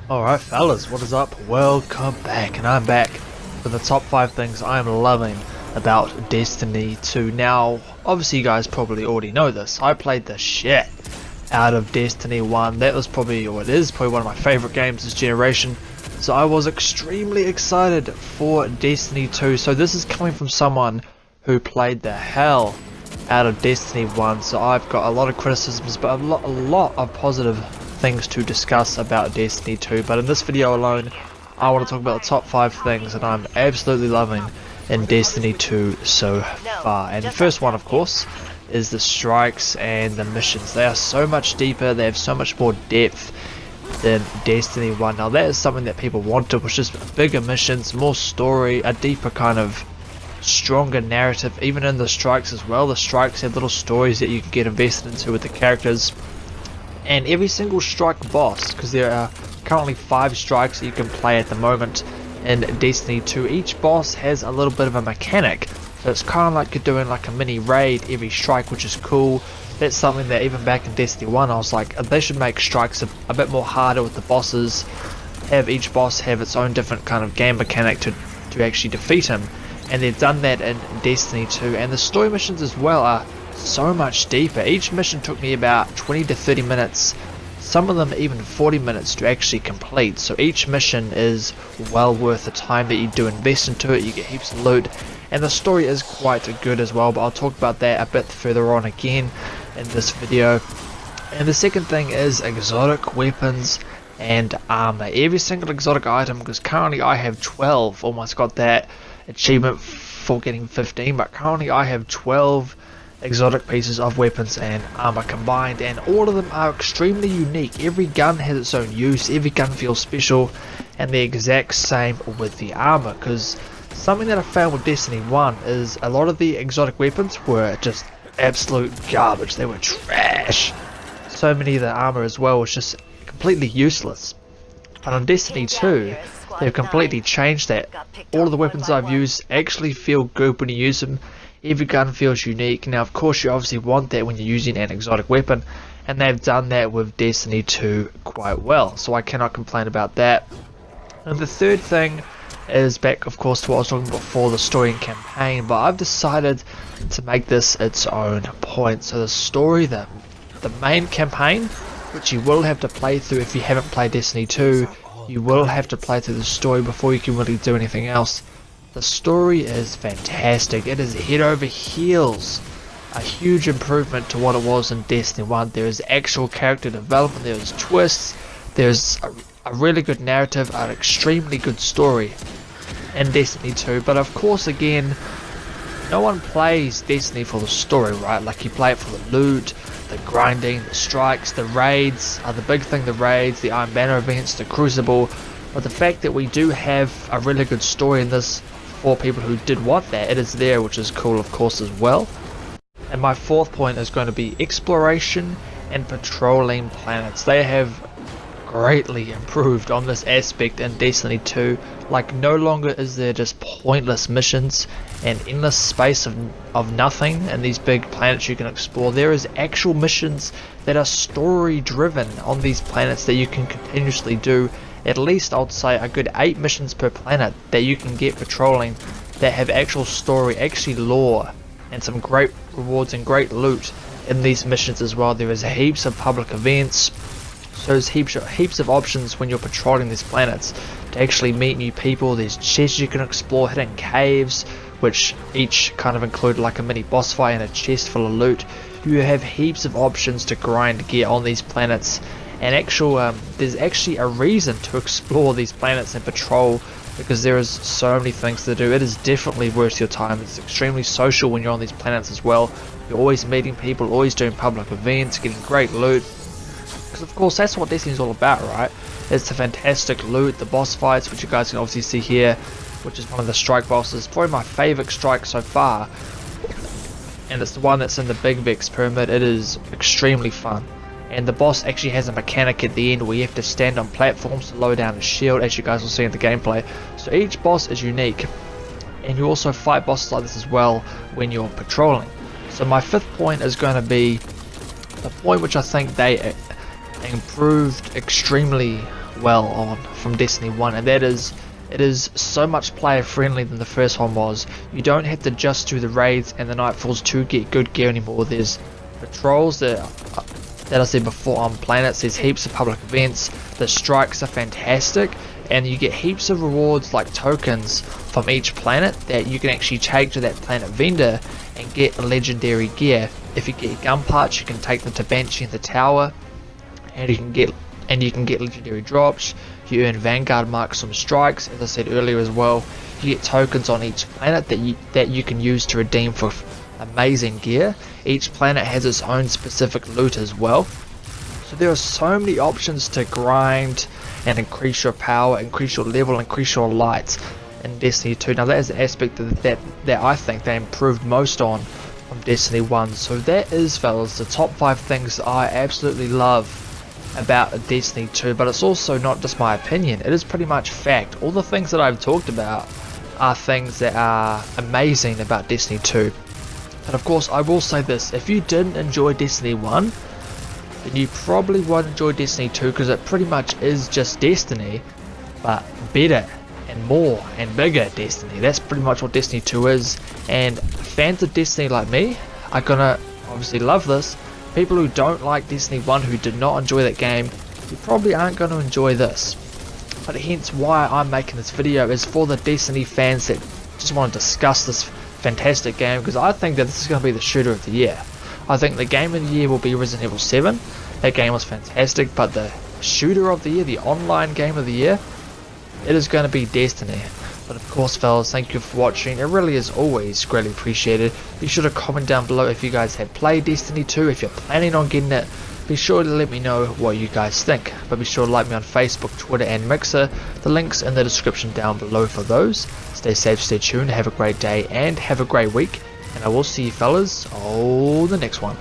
Alright fellas, what is up? Welcome back, and I'm back with the top 5 things I'm loving about Destiny 2. Now, obviously you guys probably already know this. I played the shit out of Destiny 1. That was probably, or it is probably one of my favourite games this generation. So I was extremely excited for Destiny 2. So this is coming from someone who played the hell out of Destiny 1. So I've got a lot of criticisms, but a lot of positive things to discuss about Destiny 2. But in this video alone, I want to talk about the top 5 things that I'm absolutely loving in Destiny 2 so far. And the first one, of course, is the strikes and the missions. They are so much deeper, they have so much more depth than Destiny 1. Now that is something that people wanted, which is bigger missions, more story, a deeper kind of stronger narrative, even in the strikes as well. The strikes have little stories that you can get invested into with the characters. And every single strike boss, because there are currently 5 strikes that you can play at the moment in Destiny 2, each boss has a little bit of a mechanic. So it's kind of like you're doing like a mini raid every strike, which is cool. That's something that even back in Destiny 1 I was like, they should make strikes a bit more harder with the bosses, have each boss have its own different kind of game mechanic to actually defeat him. And they've done that in Destiny 2, and the story missions as well are so much deeper. Each mission took me about 20 to 30 minutes, some of them even 40 minutes to actually complete. So each mission is well worth the time that you do invest into it. You get heaps of loot, and the story is quite good as well, but I'll talk about that a bit further on again in this video. And the second thing is exotic weapons and armor. Every single exotic item, because currently I have 12, almost got that achievement for getting 15, but currently I have 12 exotic pieces of weapons and armor combined, and all of them are extremely unique. Every gun has its own use, every gun feels special, and the exact same with the armor. Because something that I found with Destiny 1 is a lot of the exotic weapons were just absolute garbage. They were trash. So many of the armor as well was just completely useless. But on Destiny 2 they've completely changed that. All of the weapons I've used actually feel good when you use them. Every gun feels unique. Now of course you obviously want that when you're using an exotic weapon, and they've done that with Destiny 2 quite well, so I cannot complain about that. And the third thing is back of course to what I was talking about before, the story and campaign, but I've decided to make this its own point. So the story, the main campaign, which you will have to play through if you haven't played Destiny 2, you will have to play through the story before you can really do anything else. The story is fantastic. It is head over heels a huge improvement to what it was in Destiny 1. There is actual character development, there is twists, there's a really good narrative, an extremely good story in Destiny 2. But of course again, no one plays Destiny for the story, right? Like you play it for the loot, the grinding, the strikes, the raids are the big thing, the raids, the Iron Banner events, the Crucible. But the fact that we do have a really good story in this for people who did want that, it is there, which is cool of course as well. And my fourth point is going to be exploration and patrolling planets. They have greatly improved on this aspect in Destiny 2. Like no longer is there just pointless missions and endless space of nothing and these big planets you can explore. There is actual missions that are story driven on these planets that you can continuously do. At least I'd say a good 8 missions per planet that you can get patrolling that have actual story, actually lore, and some great rewards and great loot in these missions as well. There is heaps of public events, so there's heaps of options when you're patrolling these planets to actually meet new people. There's chests you can explore, hidden caves, which each kind of include like a mini boss fight and a chest full of loot. You have heaps of options to grind gear on these planets, and there's actually a reason to explore these planets and patrol, because there is so many things to do. It is definitely worth your time. It's extremely social when you're on these planets as well. You're always meeting people, always doing public events, getting great loot, because of course that's what Destiny's all about, right? It's the fantastic loot, the boss fights, which you guys can obviously see here, which is one of the strike bosses, probably my favourite strike so far, and it's the one that's in the Big Vex Pyramid. It is extremely fun. And the boss actually has a mechanic at the end where you have to stand on platforms to lower down his shield, as you guys will see in the gameplay. So each boss is unique, and you also fight bosses like this as well when you're patrolling. So my fifth point is going to be the point which I think they improved extremely well on from Destiny 1, and that is it is so much player friendly than the first one was. You don't have to just do the raids and the nightfalls to get good gear anymore. There's patrols that I said before on planets, there's heaps of public events, the strikes are fantastic, and you get heaps of rewards like tokens from each planet that you can actually take to that planet vendor and get legendary gear. If you get gun parts, you can take them to Banshee in the tower, and you can get legendary drops. You earn Vanguard marks from strikes, as I said earlier as well. You get tokens on each planet that you can use to redeem for amazing gear. Each planet has its own specific loot as well. So there are so many options to grind and increase your power, increase your level, increase your lights in Destiny 2. Now that is the aspect that I think they improved most on from Destiny 1. So that is, fellas, the top 5 things I absolutely love about Destiny 2, but it's also not just my opinion, it is pretty much fact. All the things that I've talked about are things that are amazing about Destiny 2. And of course, I will say this, if you didn't enjoy Destiny 1, then you probably won't enjoy Destiny 2, because it pretty much is just Destiny, but better and more and bigger Destiny. That's pretty much what Destiny 2 is, and fans of Destiny like me are gonna obviously love this. People who don't like Destiny 1, who did not enjoy that game, you probably aren't going to enjoy this. But hence why I'm making this video is for the Destiny fans that just want to discuss this fantastic game, because I think that this is going to be the shooter of the year. I think the game of the year will be Resident Evil 7. That game was fantastic, but the shooter of the year, the online game of the year, it is going to be Destiny. But of course, fellas, thank you for watching. It really is always greatly appreciated. Be sure to comment down below if you guys have played Destiny 2, if you're planning on getting it. Be sure to let me know what you guys think. But be sure to like me on Facebook, Twitter and Mixer. The links in the description down below for those. Stay safe, stay tuned, have a great day and have a great week. And I will see you fellas on the next one.